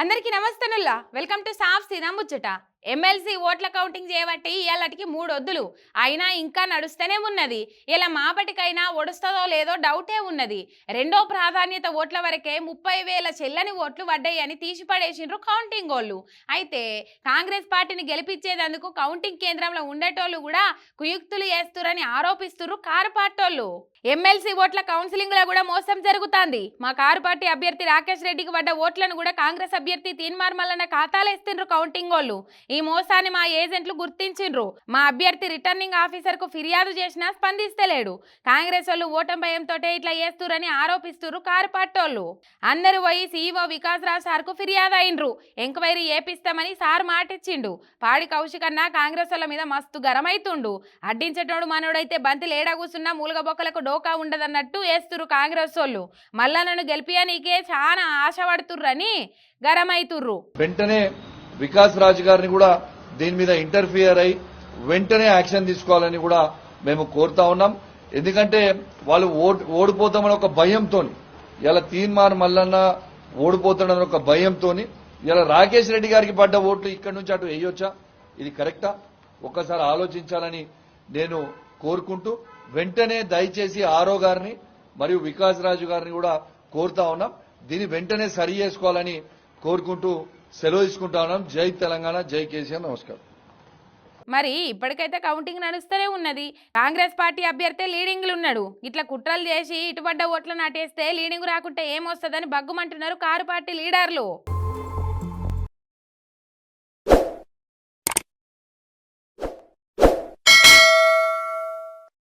అందరికీ నమస్తేనుల్లా welcome to సాఫ్ సీదా ముచ్చట. ఎమ్మెల్సీ ఓట్ల కౌంటింగ్ చేయబట్టి ఇయాలటికి 3 వద్దులు అయినా ఇంకా నడుస్తూనే ఉన్నది. ఇలా మాపటికైనా ఒడుస్తుందో లేదో డౌటే ఉన్నది. రెండో ప్రాధాన్యత ఓట్ల వరకే 30,000 చెల్లని ఓట్లు పడ్డాయని తీసిపడేసిండ్రు కౌంటింగ్ వాళ్ళు. అయితే కాంగ్రెస్ పార్టీని గెలిపించేందుకు కౌంటింగ్ కేంద్రంలో ఉండేటోళ్ళు కూడా కుయుక్తులు చేస్తురని ఆరోపిస్తున్నారు కారు పార్టోళ్ళు. ఎమ్మెల్సీ ఓట్ల కౌన్సిలింగ్ లో కూడా మోసం జరుగుతుంది. మా కారు పార్టీ అభ్యర్థి రాకేష్ రెడ్డికి పడ్డ ఓట్లను కూడా కాంగ్రెస్ అభ్యర్థి తీన్మార్ మల్లన్న ఖాతాలో ఇస్తుండ్రు కౌంటింగ్ వాళ్ళు. ఈ మోసాన్ని మా ఏజెంట్లు గుర్తించిండ్రు. మా అభ్యర్థి రిటర్నింగ్ ఆఫీసర్ కు ఫిర్యాదు చేసినా స్పందిస్తలేడు. కాంగ్రెస్ వాళ్ళు ఓటమి భయంతో ఇట్లా చేస్తురని ఆరోపిస్తున్నారు కారు పార్టోళ్ళు. అందరూ పోయి సీఈఓ వికాస్ రావు సార్ కు ఫిర్యాదు అయినరు. Enquiry చేపిస్తామని sir మాటిచ్చిండు. పాడి కౌశిక్ అన్న కాంగ్రెస్ వాళ్ళ మీద మస్తు గరమైతుండు. అడ్డించేటోడు మనోడైతే బంతి లేడా కూసున్నా మూలగ బొక్కలకు డోకా ఉండదన్నట్టు వేస్తురు కాంగ్రెస్ వాళ్ళు. మళ్ళా నన్ను గెలిపియనీకే చాలా ఆశపడుతుర్రని గరమైతుర్రు. వెంటనే వికాస్ రాజ్ గారిని కూడా దీని మీద ఇంటర్ఫియర్ అయి వెంటనే యాక్షన్ తీసుకోవాలని కూడా మేము కోరుతా ఉన్నాం. ఎందుకంటే వాళ్ళు ఓడిపోతామని ఒక భయంతో, ఇలా తీన్మార్ మల్లన్న ఓడిపోతాడని ఒక భయంతో, ఇలా రాకేష్ రెడ్డి గారికి పడ్డ ఓట్లు ఇక్కడి నుంచి అటు వేయొచ్చా? ఇది కరెక్టా? ఒక్కసారి ఆలోచించాలని నేను కోరుకుంటూ వెంటనే దయచేసి ఆరో గారిని మరియు వికాస్ రాజు గారిని కూడా కోరుతా ఉన్నాం. దీన్ని వెంటనే సరి చేసుకోవాలని కోరుకుంటూ సెలవు తీసుకుంటా ఉన్నాం. జై తెలంగాణ, జై కేసీఆర్. నమస్కారం. మరి ఇప్పటికైతే కౌంటింగ్ నడుస్తూనే ఉన్నది. కాంగ్రెస్ పార్టీ అభ్యర్థి లీడింగ్లు ఉన్నాడు. ఇట్లా కుట్రలు చేసి ఇటుపడ్డ ఓట్లను నాటేస్తే లీడింగ్ రాకుంటే ఏమొస్తుందని బగ్గుమంటున్నారు కారు పార్టీ లీడర్లు.